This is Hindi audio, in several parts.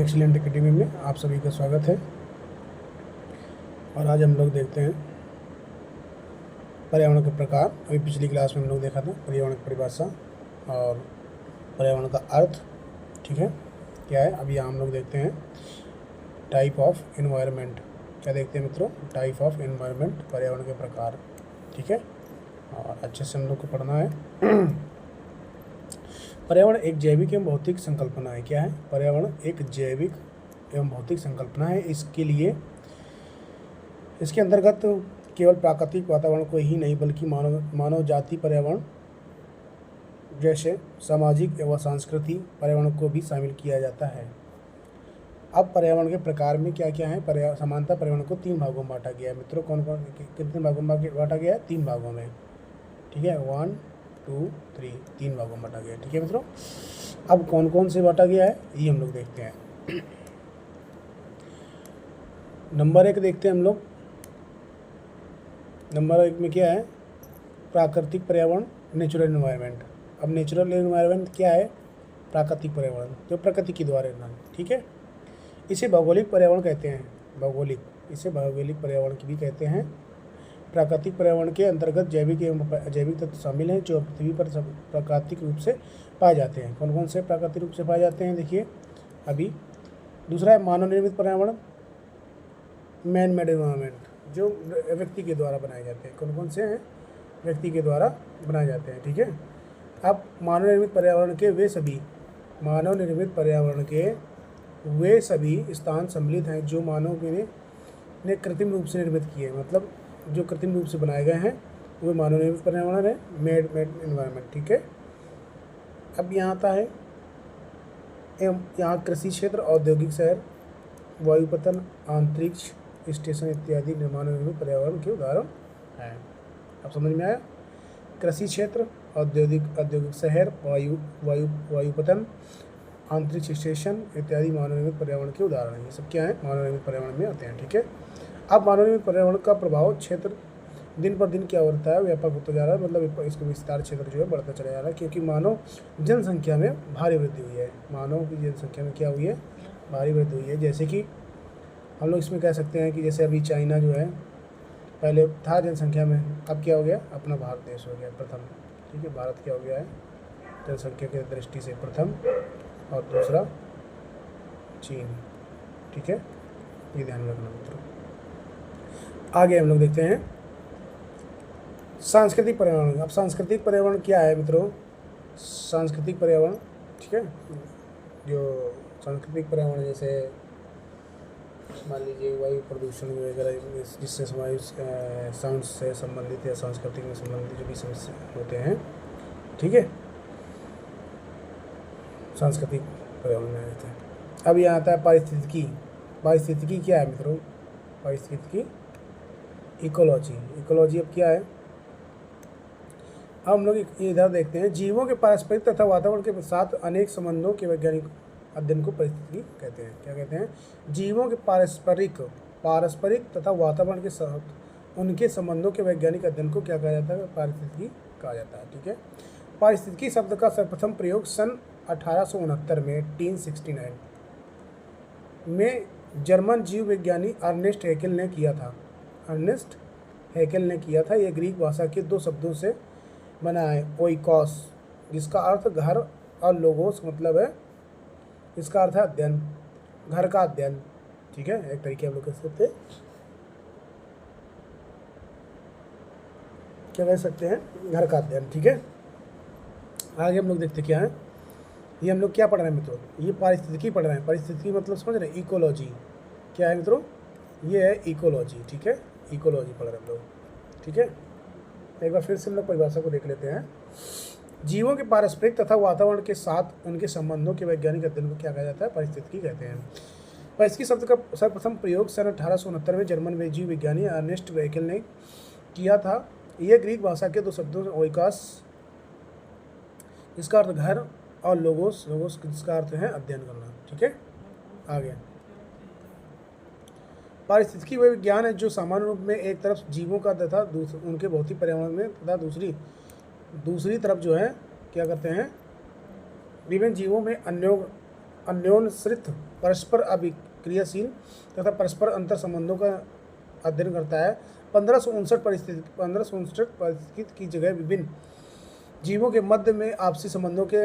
एक्सीलेंट एकेडमी में आप सभी का स्वागत है। और आज हम लोग देखते हैं पर्यावरण के प्रकार। अभी पिछली क्लास में हम लोग देखा था पर्यावरण की परिभाषा और पर्यावरण का अर्थ, ठीक है, क्या है। अभी यहाँ हम लोग देखते हैं टाइप ऑफ एनवायरनमेंट। क्या देखते हैं मित्रों? टाइप ऑफ एनवायरनमेंट, पर्यावरण के प्रकार, ठीक है। और अच्छे से हम लोग को पढ़ना है। पर्यावरण एक जैविक एवं भौतिक संकल्पना है। क्या है? पर्यावरण एक जैविक एवं भौतिक संकल्पना है। इसके लिए इसके अंतर्गत केवल प्राकृतिक वातावरण को ही नहीं बल्कि मानव जाति पर्यावरण जैसे सामाजिक एवं सांस्कृतिक पर्यावरण को भी शामिल किया जाता है। अब पर्यावरण के प्रकार में क्या क्या है? समानता पर्यावरण को 3 भागों में बांटा गया है मित्रों। कौन कौन कितने भागों में बांटा गया है? 3 भागों में, ठीक है। 1 2 3 3 भागों में बांटा गया है, ठीक है मित्रों। अब कौन कौन से बांटा गया है ये हम लोग देखते हैं। नंबर 1 देखते हैं हम लोग। नंबर 1 में क्या है? प्राकृतिक पर्यावरण, नेचुरल एनवायरनमेंट। अब नेचुरल एनवायरनमेंट क्या है? प्राकृतिक पर्यावरण जो प्रकृति के द्वारा है, ठीक है। इसे भौगोलिक पर्यावरण कहते हैं। इसे भौगोलिक पर्यावरण भी कहते हैं। प्राकृतिक पर्यावरण के अंतर्गत जैविक एवं अजैविक तत्व शामिल हैं जो पृथ्वी पर प्राकृतिक रूप से पाए जाते हैं। कौन कौन से प्राकृतिक रूप से पाए जाते हैं? देखिए अभी। दूसरा है मानव निर्मित पर्यावरण, मैन मेड एनवायरनमेंट, जो व्यक्ति के द्वारा बनाए जाते हैं। कौन कौन से हैं? व्यक्ति के द्वारा बनाए जाते हैं, ठीक है। अब मानव निर्मित पर्यावरण के वे सभी स्थान सम्मिलित हैं जो मानव ने कृत्रिम रूप से निर्मित किए, मतलब जो कृत्रिम रूप से बनाए गए हैं वो मानव निर्मित पर्यावरण है, मेड एनवायरनमेंट, ठीक है। अब यहाँ आता है यहाँ कृषि क्षेत्र, औद्योगिक शहर, वायुपतन, अंतरिक्ष स्टेशन इत्यादि मानव निर्मित पर्यावरण के उदाहरण हैं। अब समझ में आया? कृषि क्षेत्र, औद्योगिक शहर, वायुपतन, अंतरिक्ष स्टेशन इत्यादि मानव निर्मित पर्यावरण के उदाहरण हैं। ये सब क्या है? मानव निर्मित पर्यावरण में आते हैं, ठीक है। अब मानव निर्मित पर्यावरण का प्रभाव क्षेत्र दिन पर दिन क्या होता है? व्यापक होता जा रहा है, मतलब इसका विस्तार क्षेत्र जो है बढ़ता चला जा रहा है, क्योंकि मानव जनसंख्या में भारी वृद्धि हुई है। मानव की जनसंख्या में क्या हुई है? भारी वृद्धि हुई है। जैसे कि हम लोग इसमें कह सकते हैं कि जैसे अभी चाइना जो है पहले था जनसंख्या में, अब क्या हो गया? अपना भारत देश हो गया प्रथम, ठीक है। भारत क्या हो गया है? जनसंख्या की दृष्टि से प्रथम, और दूसरा चीन, ठीक है। ये ध्यान रखना मित्रों। आगे हम लोग देखते हैं सांस्कृतिक पर्यावरण। अब सांस्कृतिक पर्यावरण क्या है मित्रों? सांस्कृतिक पर्यावरण, ठीक है, जो सांस्कृतिक पर्यावरण जैसे मान लीजिए वायु प्रदूषण वगैरह, जिससे हमारी साउंड से संबंधित या सांस्कृतिक में संबंधित जो भी समस्या होते हैं, ठीक है, सांस्कृतिक पर्यावरण में रहते हैं। अब यहाँ आता है पारिस्थितिकी। पारिस्थितिकी क्या है मित्रों? पारिस्थितिकी इकोलॉजी अब क्या है? हम लोग इधर देखते हैं जीवों के पारस्परिक तथा वातावरण के साथ अनेक संबंधों के वैज्ञानिक अध्ययन को पारिस्थितिकी कहते हैं। क्या कहते हैं? जीवों के पारस्परिक तथा वातावरण के साथ उनके संबंधों के वैज्ञानिक अध्ययन को क्या कहा जाता है? पारिस्थितिकी कहा जाता है, ठीक है। पारिस्थितिकी शब्द का सर्वप्रथम प्रयोग सन 1869 में 1869 में जर्मन जीव विज्ञानी अर्नेस्ट हैकेल ने किया था। यह ग्रीक भाषा के 2 शब्दों से बना है, ओइकोस जिसका अर्थ घर और लोगोस मतलब है, इसका अर्थ है अध्ययन, घर का अध्ययन, ठीक है। एक तरीके हम लोग क्या कह सकते हैं? घर का अध्ययन, ठीक है। आगे हम लोग देखते क्या है। ये हम लोग क्या पढ़ रहे हैं मित्रों? ये पारिस्थितिकी पढ़ रहे हैं। पारिस्थितिकी मतलब समझ रहे हैं? इकोलॉजी क्या है मित्रों? ये है इकोलॉजी, ठीक है। इकोलॉजी पढ़ रहे हैं हम लोग, ठीक है। एक बार फिर से हम लोग परिभाषा को देख लेते हैं। जीवों के पारस्परिक तथा वातावरण के साथ उनके संबंधों के वैज्ञानिक अध्ययन को क्या कहा जाता है? पारिस्थितिकी कहते हैं। पारिस्थितिकी शब्द का सर्वप्रथम प्रयोग सन 1869 में जर्मन जीव विज्ञानी अर्नेस्ट हैकेल ने किया था। यह ग्रीक भाषा के 2 शब्दों ओइकोस इसका अर्थ घर और लोगोस इसका अर्थ है अध्ययन करना, ठीक है। आगे पारिस्थितिकी वह विज्ञान है जो सामान्य रूप में एक तरफ जीवों का तथा उनके भौतिक पर्यावरण में तथा दूसरी तरफ जो है क्या करते हैं? विभिन्न जीवों में अन्योन्यश्रित परस्पर अभिक्रियाशील तथा परस्पर अंतर संबंधों का अध्ययन करता है। 1559 परिस्थिति की जगह विभिन्न जीवों के मध्य में आपसी संबंधों के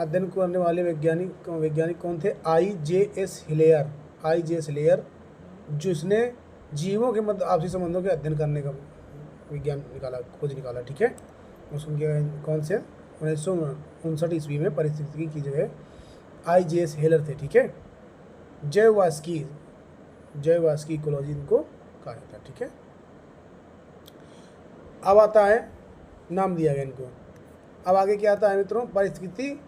अध्ययन करने वाले वैज्ञानिक कौन थे? I.J.S. हिलेयर, जिसने जीवों के मध्य आपसी संबंधों के अध्ययन करने का विज्ञान निकाला, खोज निकाला। ठीक है, उसके कौन से 1959 ईस्वी में परिस्थिति की जगह I.J.S. हिलेयर थे। ठीक है, जैववास्की इकोलॉजी इनको कहा जाता है। ठीक है, अब आता है, नाम दिया गया इनको। अब आगे क्या आता है मित्रों? परिस्थिति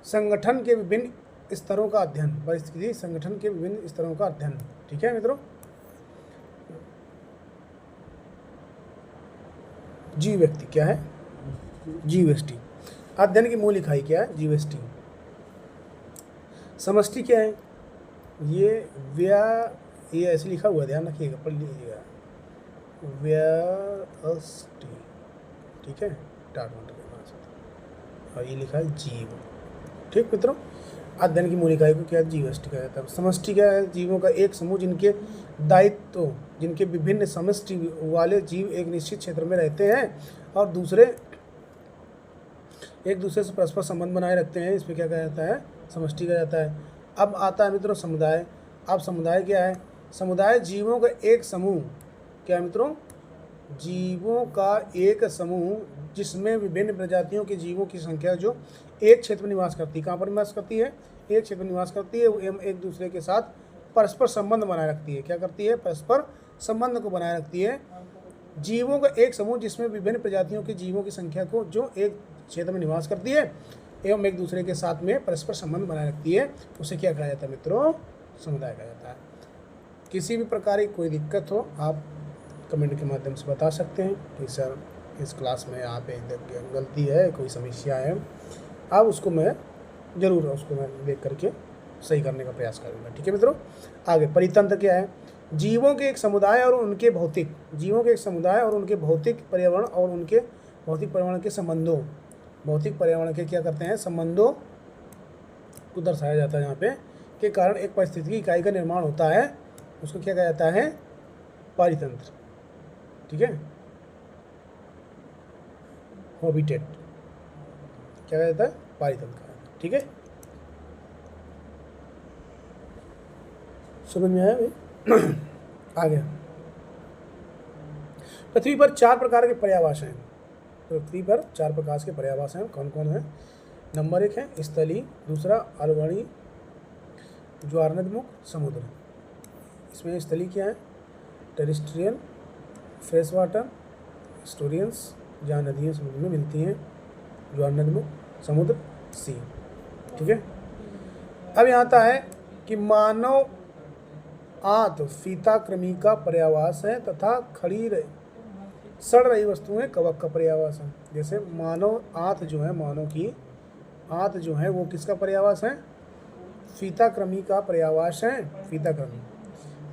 संगठन के विभिन्न स्तरों का अध्ययन। परिस्थिति संगठन के विभिन्न स्तरों का अध्ययन। ठीक है मित्रों, जीव व्यक्ति क्या है? जीवष्टि। अध्ययन की मूल इकाई क्या है? जीवष्टि। समष्टि क्या है? ये ऐसे लिखा हुआ है, ध्यान रखिएगा, पढ़ लीजिएगा, व्यष्टि। ठीक है, टाट मंत्र के पास, और ये लिखा है जीव। ठीक मित्रों, अध्ययन की मूल इकाई को क्या जीवष्टि कहा जाता है। समष्टि क्या है? जीवों का एक समूह जिनके दायित्व, जिनके विभिन्न समष्टि वाले जीव एक निश्चित क्षेत्र में रहते हैं और एक दूसरे से परस्पर संबंध बनाए रखते हैं, इसमें क्या कहा जाता है? समष्टि कहा जाता है। अब आता है मित्रों समुदाय। अब समुदाय क्या है? समुदाय जीवों का एक समूह, क्या है मित्रों? जीवों का एक समूह जिसमें विभिन्न प्रजातियों के जीवों की संख्या जो एक क्षेत्र में निवास करती है। कहाँ पर निवास करती है? एक क्षेत्र में निवास करती है, एवं एक दूसरे के साथ परस्पर संबंध बनाए रखती है। क्या करती है? परस्पर संबंध को बनाए रखती है। जीवों का एक समूह जिसमें विभिन्न प्रजातियों के जीवों की संख्या को जो एक क्षेत्र में निवास करती है एवं एक दूसरे के साथ में परस्पर संबंध बनाए रखती है, उसे क्या कहा जाता है मित्रों? समुदाय कहा जाता है। किसी भी प्रकार की कोई दिक्कत हो आप कमेंट के माध्यम से बता सकते हैं कि सर इस क्लास में यहाँ पे गलती है, कोई समस्या है, आप उसको मैं देख करके सही करने का प्रयास करूँगा। ठीक है मित्रों, आगे परितंत्र क्या है? जीवों के एक समुदाय और उनके भौतिक पर्यावरण और उनके भौतिक पर्यावरण के संबंधों, भौतिक पर्यावरण के क्या करते हैं? संबंधों को दर्शाया जाता है, यहाँ पे के कारण एक पारिस्थितिकी इकाई का निर्माण होता है, उसको क्या कहा जाता है? पारितंत्र। ठीक है, हैबिटेट क्या कहा जाता है? पारितंत्र। ठीक है, समझ में आया भाई? आगे पृथ्वी पर 4 प्रकार के पर्यावास हैं। पृथ्वी पर 4 प्रकार के पर्यावास हैं, कौन कौन है? नंबर 1 है स्थलीय, दूसरा अलवणी, ज्वारनदमुख, समुद्र। इसमें स्थलीय क्या है? टेरेस्ट्रियल, फ्रेश वाटर, स्टोरियंस, जहाँ नदियाँ समुद्र में मिलती हैं, ज्वारनदमुख, समुद्र, सी। ठीक है, अब यहाँ आता है कि मानव आंत फीताकृमि का पर्यावास है तथा सड़ रही वस्तुएं कवक का पर्यावास है। जैसे मानव आंत जो है, मानव की आंत जो है वो किसका पर्यावास है? फीताकृमि का पर्यावास है, फीताकृमि,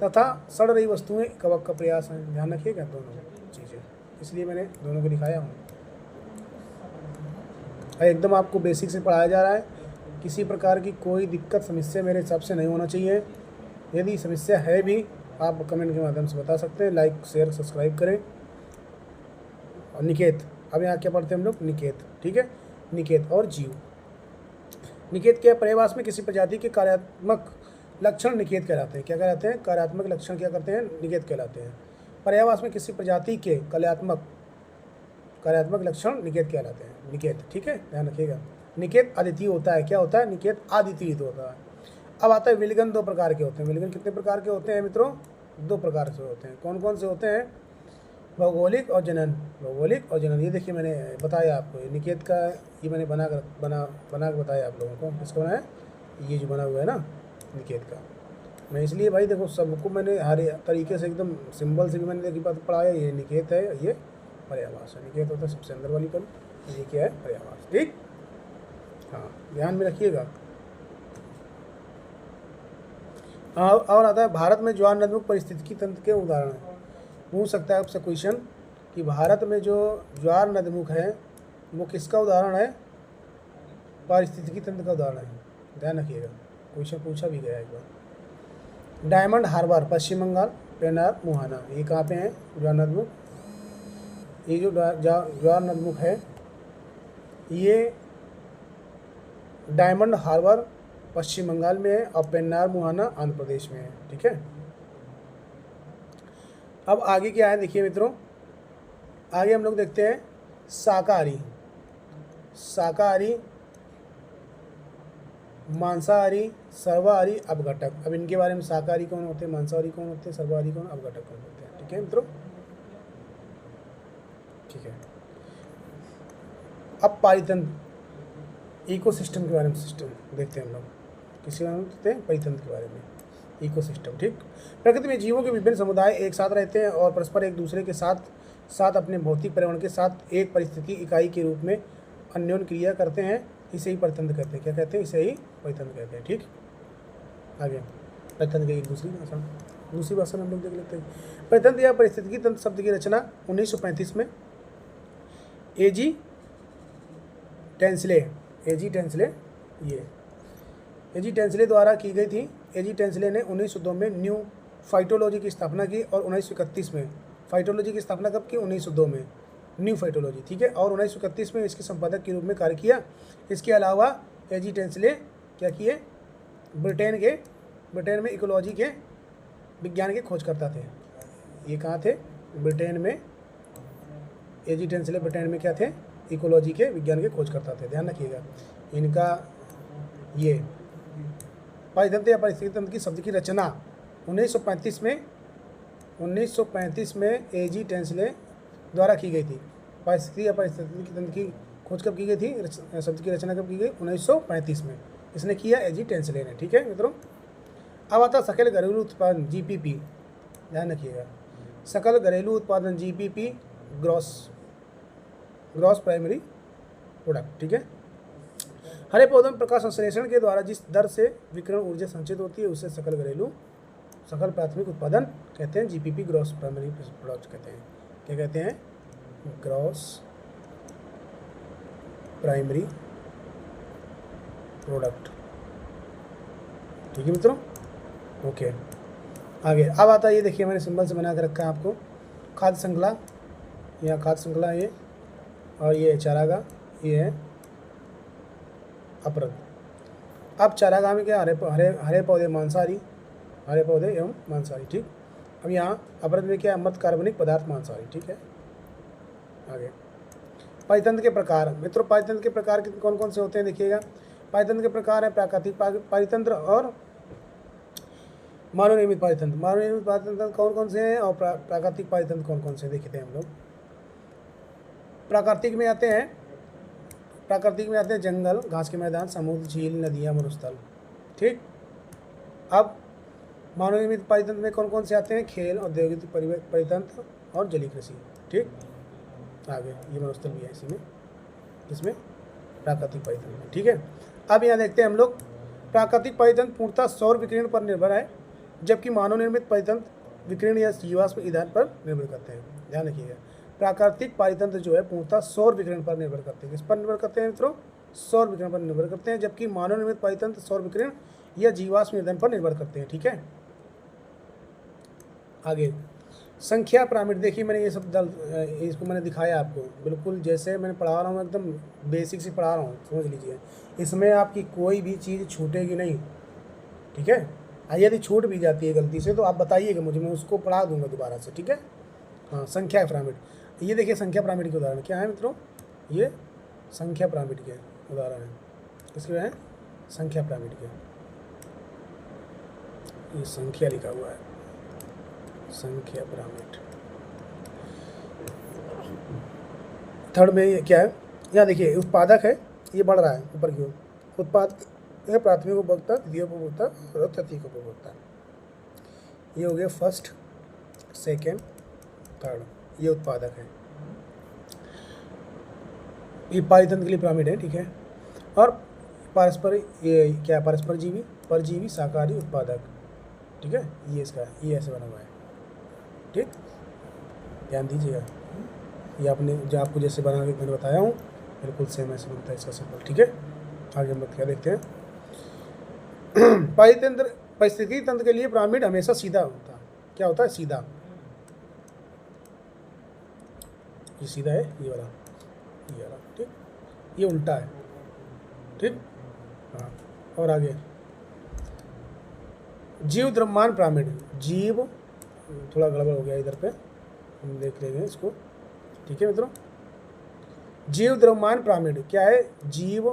तथा सड़ रही वस्तुएं कवक का प्रयास है। ध्यान रखिएगा दोनों चीज़ें, इसलिए मैंने दोनों को दिखाया हूँ। एकदम आपको बेसिक से पढ़ाया जा रहा है, किसी प्रकार की कोई दिक्कत समस्या मेरे हिसाब से नहीं होना चाहिए। यदि समस्या है भी आप कमेंट के माध्यम से बता सकते हैं। लाइक शेयर सब्सक्राइब करें। और निकेत, अब यहाँ क्या पढ़ते हैं हम लोग? निकेत। ठीक है, निकेत और जीव। निकेत के पर्यावास में किसी प्रजाति के कार्यात्मक लक्षण निकेत कहलाते हैं। क्या कहलाते हैं? कार्यात्मक लक्षण क्या करते हैं? निकेत कहलाते हैं। पर्यावास में किसी प्रजाति के कार्यात्मक लक्षण निकेत कहलाते हैं। निकेत, ठीक है, ध्यान रखिएगा। निकेत अद्वितीय होता है। क्या होता है? निकेत अद्वितीय होता है। अब आता है विलगन। 2 प्रकार के होते हैं। विलगन कितने प्रकार के होते हैं मित्रों? 2 प्रकार से होते हैं। कौन कौन से होते हैं? भौगोलिक और जनन। भौगोलिक और जनन, ये देखिए मैंने बताया आपको, ये निकेत का ये मैंने बना कर बताया आप लोगों को। किसको बनाया? ये जो बना हुआ है ना निकेत का, मैं इसलिए भाई देखो सबको मैंने हर तरीके से एकदम सिंबल से भी मैंने देखी बात पढ़ाया। ये निकेत है, ये पर्यावास है। निकेत होता है सबसे अंदर वाली कल, ये क्या है? पर्यावास। ठीक, हाँ, ध्यान में रखिएगा। और आता है भारत में ज्वारनदमुख परिस्थितिकी तंत्र के उदाहरण हैं। पूछ सकता है आपसे क्वेश्चन कि भारत में जो ज्वारनदमुख है वो किसका उदाहरण है? पारिस्थितिकी तंत्र का उदाहरण है। ध्यान रखिएगा, क्वेश्चन पूछा भी गया एक बार। डायमंड हार्बर पश्चिम बंगाल, पेनार मुहाना, ये कहाँ पे है ज्वार नदमुख? ये जो ज्वार नदमुख है ये डायमंड हार्बर पश्चिम बंगाल में है और पेन्नार मुहाना आंध्र प्रदेश में है। ठीक है, अब आगे क्या है देखिए मित्रों, आगे हम लोग देखते हैं शाकाहारी, शाकाहारी, मांसाहारी, सर्वाहारी, अपघटक। अब इनके बारे में शाकाहारी कौन होते हैं, मांसाहारी कौन होते हैं, सर्वाहारी कौन, अपघटक कौन होते हैं। ठीक है मित्रों, ठीक है। अब पारितंत्र इकोसिस्टम के बारे में सिस्टम देखते हैं हम लोग, किसी बारे में देखते हैं परितंत्र के बारे में, इकोसिस्टम। ठीक, प्रकृति में जीवों के विभिन्न समुदाय एक साथ रहते हैं और परस्पर एक दूसरे के साथ अपने भौतिक पर्यावरण के साथ एक परिस्थिति इकाई के रूप में अन्योन्य क्रिया करते हैं, इसे ही परितंत्र कहते हैं। क्या कहते हैं? इसे ही परितंत्र कहते हैं। ठीक, आगे परितंत्र की एक दूसरी भाषा में हम लोग देख लेते हैं। परितंत्र या परिस्थितिकी तंत्र शब्द की रचना 1935 में एजी टेंसले द्वारा की गई थी। एजी टेंसले ने 1902 में न्यू फाइटोलॉजी की स्थापना की और 1931 में फाइटोलॉजी की स्थापना कब की? 1902 में न्यू फाइटोलॉजी। ठीक है, और 1931 में इसके संपादक के रूप में कार्य किया। इसके अलावा एजी टेंसले क्या किए? ब्रिटेन में इकोलॉजी के विज्ञान के खोजकर्ता थे। ये कहाँ थे? ब्रिटेन में। एजी टेंसले ब्रिटेन में क्या थे? इकोलॉजी के विज्ञान के खोजकर्ता थे। ध्यान रखिएगा इनका। ये परितंत्र या परिस्थिति तंत्र की शब्द की रचना 1935 में एजी टेंसले द्वारा की गई थी। परिस्थिति या परिस्थिति तंत्र की खोज कब की गई थी? शब्द की रचना कब की गई? 1935 में। इसने किया एजी टेंसले ने। ठीक है मित्रों, अब आता सकल घरेलू उत्पादन जीपीपी। ध्यान रखिएगा, सकल घरेलू उत्पादन जीपीपी, ग्रॉस प्राइमरी प्रोडक्ट। ठीक है, हरे पौधों में प्रकाश संश्लेषण के द्वारा जिस दर से विकिरण ऊर्जा संचित होती है उसे सकल प्राथमिक उत्पादन कहते हैं। जीपीपी ग्रॉस प्राइमरी प्रोडक्ट कहते हैं। क्या कहते हैं? Gross primary product. ठीक है मित्रों, ओके। आगे अब आता है, ये देखिए मैंने सिंबल से बना के रखा है आपको, खाद्य श्रृंखला। यहाँ खाद्य श्रृंखला ये, और ये चारागाह, ये है अपरद। अब चारागाह में क्या? हरे पौधे मांसाहारी, हरे पौधे एवं मांसाहारी। ठीक, अब यहाँ अपरद में क्या? मध्य कार्बनिक पदार्थ मांसाहारी। ठीक है, आगे परितंत्र के प्रकार। मित्रों, परितंत्र के प्रकार कौन कौन से होते हैं देखिएगा। परितंत्र के प्रकार है प्राकृतिक परितंत्र और मानव निर्मित परितंत्र। मानव निर्मित परितंत्र कौन कौन से हैं और प्राकृतिक परितंत्र कौन कौन से देखते हैं हम लोग। प्राकृतिक में आते हैं जंगल, घास के मैदान, समुद्र, झील, नदियाँ, मरुस्थल। ठीक, अब मानव निर्मित परितंत्र में कौन कौन से आते हैं? खेल, औद्योगिक परितंत्र और जलीय कृषि। ठीक, आगे ये मरुस्थल भी है इसमें प्राकृतिक परितंत्र में। ठीक है, अब यहाँ देखते हैं हम लोग, प्राकृतिक परितंत्र पूर्णतः सौर विकिरण पर निर्भर है, जबकि मानव निर्मित परितंत्र विकिरण या जीवाश्म ईंधन पर निर्भर करते हैं। ध्यान रखिएगा, प्राकृतिक परितंत्र जो है पूर्णतः सौर विकिरण पर निर्भर करते हैं। किस पर निर्भर करते हैं मित्रों? सौर विकिरण पर निर्भर करते हैं, जबकि मानव निर्मित परितंत्र सौर विकिरण या जीवाश्म ईंधन पर निर्भर करते हैं। ठीक है, आगे संख्या पिरामिड। देखिए मैंने ये सब इसको मैंने दिखाया आपको, बिल्कुल जैसे मैंने पढ़ा रहा हूँ, एकदम बेसिक से पढ़ा रहा हूँ, समझ लीजिए। इसमें आपकी कोई भी चीज़ छूटेगी नहीं। ठीक है, यदि छूट भी जाती है गलती से तो आप बताइएगा मुझे, मैं उसको पढ़ा दूंगा दोबारा से। ठीक है, हाँ, संख्या पिरामिड। ये देखिए संख्या पिरामिड के उदाहरण क्या है मित्रों? ये संख्या पिरामिड के उदाहरण है। किसके हैं? संख्या पिरामिड के। ये संख्या लिखा हुआ है, संख्या पिरामिड। थर्ड में ये क्या है? यहाँ देखिए उत्पादक है, ये बढ़ रहा है ऊपर की ओर। उत्पाद है प्राथमिक उपभोक्ता, द्वितीय उपभोक्ता और तृतीय उपभोक्ता। ये हो गया फर्स्ट, सेकेंड, थर्ड, ये उत्पादक है। ये पारितंत्र के लिए पिरामिड है। ठीक है, और परस्पर ये क्या? परस्पर जीवी, परजीवी, शाकाहारी, उत्पादक। ठीक है, ये इसका ये ऐसे बना हुआ है। ठीक, ध्यान दीजिएगा, ये आपने जो आपको जैसे बना के मैंने बताया हूँ बिल्कुल सेम ऐसे बनता है इसका सिंबल। ठीक है, आगे हम क्या देखते हैं। पारिस्थितिकी तंत्र के लिए पिरामिड हमेशा सीधा होता है। क्या होता है? सीधा। ये सीधा है, ये वाला, ठीक। ये उल्टा है, ठीक। हाँ, और आगे जीव द्रव्यमान पिरामिड। जीव, थोड़ा गड़बड़ हो गया इधर पे, हम देख लेंगे इसको, ठीक है मित्रों। जीव द्रव्यमान पिरामिड क्या है? जीव